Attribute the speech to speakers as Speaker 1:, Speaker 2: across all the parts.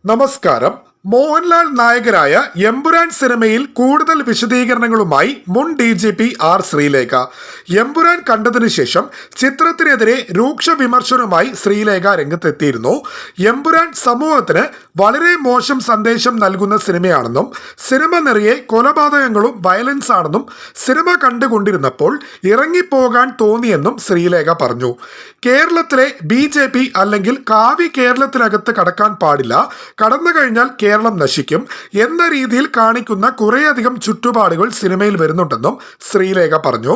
Speaker 1: നമസ്കാരം. മോഹൻലാൽ നായകരായ എമ്പുരാൻ സിനിമയിൽ കൂടുതൽ വിശദീകരണങ്ങളുമായി മുൻ DGP ആർ ശ്രീലേഖ. എമ്പുരാൻ കണ്ടതിനു ശേഷം ചിത്രത്തിനെതിരെ രൂക്ഷ വിമർശനവുമായി ശ്രീലേഖ രംഗത്തെത്തിയിരുന്നു. എമ്പുരാൻ സമൂഹത്തിന് വളരെ മോശം സന്ദേശം നൽകുന്ന സിനിമയാണെന്നും സിനിമ നിറയെ കൊലപാതകങ്ങളും വയലൻസ് ആണെന്നും സിനിമ കണ്ടുകൊണ്ടിരുന്നപ്പോൾ ഇറങ്ങിപ്പോകാൻ തോന്നിയെന്നും ശ്രീലേഖ പറഞ്ഞു. കേരളത്തിലെ BJP അല്ലെങ്കിൽ കാവി കേരളത്തിനകത്ത് കടക്കാൻ പാടില്ല, കടന്നു കഴിഞ്ഞാൽ കേരളം നശിക്കും എന്ന രീതിയിൽ കാണിക്കുന്ന കുറേയധികം ചുറ്റുപാടുകൾ സിനിമയിൽ വരുന്നുണ്ടെന്നും ശ്രീലേഖ പറഞ്ഞു.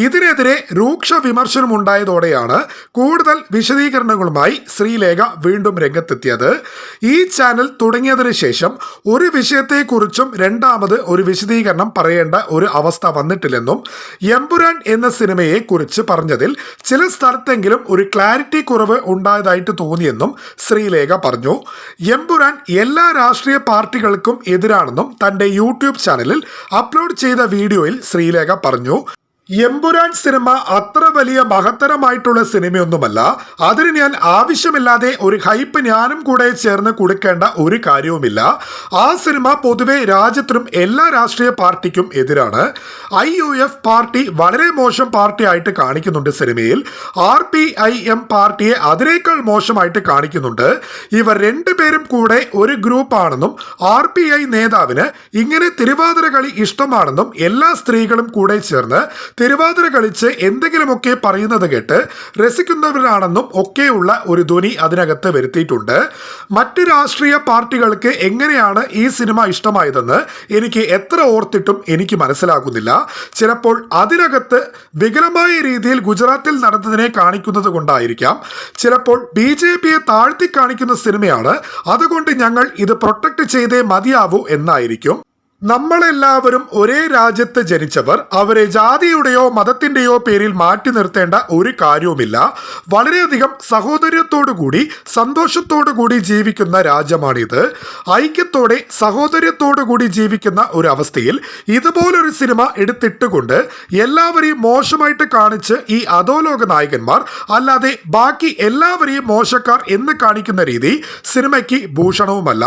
Speaker 1: ഇതിനെതിരെ രൂക്ഷ വിമർശനമുണ്ടായതോടെയാണ് കൂടുതൽ വിശദീകരണങ്ങളുമായി ശ്രീലേഖ വീണ്ടും രംഗത്തെത്തിയത്. ഈ ചാനൽ തുടങ്ങിയതിനു ശേഷം ഒരു വിഷയത്തെക്കുറിച്ചും രണ്ടാമത് ഒരു വിശദീകരണം പറയേണ്ട ഒരു അവസ്ഥ വന്നിട്ടില്ലെന്നും എമ്പുരാൻ എന്ന സിനിമയെ കുറിച്ച് പറഞ്ഞതിൽ ചില സ്ഥലത്തെങ്കിലും ഒരു ക്ലാരിറ്റി കുറവ് ഉണ്ടായതായിട്ട് തോന്നിയെന്നും ശ്രീലേഖ പറഞ്ഞു. എമ്പുരാൻ എല്ലാ രാഷ്ട്രീയ പാർട്ടികൾക്കും എതിരാണെന്നും തന്റെ യൂട്യൂബ് ചാനലിൽ അപ്ലോഡ് ചെയ്ത വീഡിയോയിൽ ശ്രീലേഖ പറഞ്ഞു. എമ്പുരാൻ സിനിമ അത്ര വലിയ മഹത്തരമായിട്ടുള്ള സിനിമയൊന്നുമല്ല. അതിന് ഞാൻ ആവശ്യമില്ലാതെ ഒരു ഹൈപ്പ് ഞാനും കൂടെ ചേർന്ന് കൊടുക്കേണ്ട ഒരു കാര്യവുമില്ല. ആ സിനിമ പൊതുവെ രാജ്യത്തിനും എല്ലാ രാഷ്ട്രീയ പാർട്ടിക്കും എതിരാണ്. IUF പാർട്ടി വളരെ മോശം പാർട്ടി ആയിട്ട് കാണിക്കുന്നുണ്ട് സിനിമയിൽ. RPIM പാർട്ടിയെ അതിനേക്കാൾ മോശമായിട്ട് കാണിക്കുന്നുണ്ട്. ഇവർ രണ്ടുപേരും കൂടെ ഒരു ഗ്രൂപ്പാണെന്നും RPI നേതാവിന് ഇങ്ങനെ തിരുവാതിര കളി ഇഷ്ടമാണെന്നും എല്ലാ സ്ത്രീകളും കൂടെ ചേർന്ന് തിരുവാതിര കളിച്ച് എന്തെങ്കിലുമൊക്കെ പറയുന്നത് കേട്ട് രസിക്കുന്നവരാണെന്നും ഒക്കെയുള്ള ഒരു ധ്വനി അതിനകത്ത് വരുത്തിയിട്ടുണ്ട്. മറ്റ് രാഷ്ട്രീയ പാർട്ടികൾക്ക് എങ്ങനെയാണ് ഈ സിനിമ ഇഷ്ടമായതെന്ന് എനിക്ക് എത്ര ഓർത്തിട്ടും എനിക്ക് മനസ്സിലാകുന്നില്ല. ചിലപ്പോൾ അതിനകത്ത് വികലമായ രീതിയിൽ ഗുജറാത്തിൽ നടന്നതിനെ കാണിക്കുന്നത് കൊണ്ടായിരിക്കാം. ചിലപ്പോൾ BJPയെ താഴ്ത്തി കാണിക്കുന്ന സിനിമയാണ്, അതുകൊണ്ട് ഞങ്ങൾ ഇത് പ്രൊട്ടക്ട് ചെയ്തേ മതിയാവൂ എന്നായിരിക്കും. നമ്മളെല്ലാവരും ഒരേ രാജ്യത്ത് ജനിച്ചവർ. അവരെ ജാതിയുടെയോ മതത്തിൻ്റെയോ പേരിൽ മാറ്റി നിർത്തേണ്ട ഒരു കാര്യവുമില്ല. വളരെയധികം സഹോദര്യത്തോടുകൂടി സന്തോഷത്തോടുകൂടി ജീവിക്കുന്ന രാജ്യമാണിത്. ഐക്യത്തോടെ സഹോദര്യത്തോടുകൂടി ജീവിക്കുന്ന ഒരു അവസ്ഥയിൽ ഇതുപോലൊരു സിനിമ എടുത്തിട്ടുകൊണ്ട് എല്ലാവരെയും മോശമായിട്ട് കാണിച്ച് ഈ അധോലോക നായകന്മാർ അല്ലാതെ ബാക്കി എല്ലാവരെയും മോശക്കാർ എന്ന് കാണിക്കുന്ന രീതി സിനിമയ്ക്ക് ഭൂഷണവുമല്ല.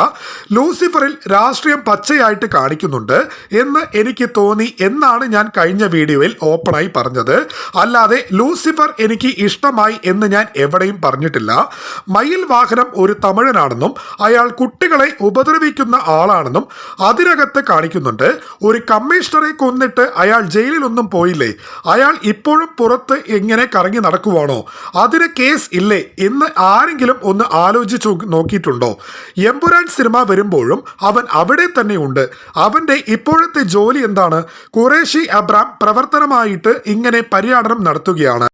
Speaker 1: ലൂസിഫറിൽ രാഷ്ട്രീയം പച്ചയായിട്ട് കാണിക്കും എന്ന് എനിക്ക് തോന്നി എന്നാണ് ഞാൻ കഴിഞ്ഞ വീഡിയോയിൽ ഓപ്പണായി പറഞ്ഞത്. അല്ലാതെ ലൂസിഫർ എനിക്ക് ഇഷ്ടമായി എന്ന് ഞാൻ എവിടെയും പറഞ്ഞിട്ടില്ല. മയിൽ വാഹനം ഒരു തമിഴനാണെന്നും അയാൾ കുട്ടികളെ ഉപദ്രവിക്കുന്ന ആളാണെന്നും അതിനകത്ത് കാണിക്കുന്നുണ്ട്. ഒരു കമ്മീഷണറെ കൊന്നിട്ട് അയാൾ ജയിലിലൊന്നും പോയില്ലേ, അയാൾ ഇപ്പോഴും പുറത്ത് എങ്ങനെ കറങ്ങി നടക്കുവാണോ, അതിന് കേസ് ഇല്ലേ എന്ന് ആരെങ്കിലും ഒന്ന് ആലോചിച്ചു നോക്കിയിട്ടുണ്ടോ? എമ്പുരാൻ സിനിമ വരുമ്പോഴും അവൻ അവിടെ തന്നെയുണ്ട്. അവന്റെ ഇപ്പോഴത്തെ ജോലി എന്താണ്? ഖുറേഷി അബ്രാം പ്രവർത്തനമായിട്ട് ഇങ്ങനെ പര്യടനം നടത്തുകയാണ്.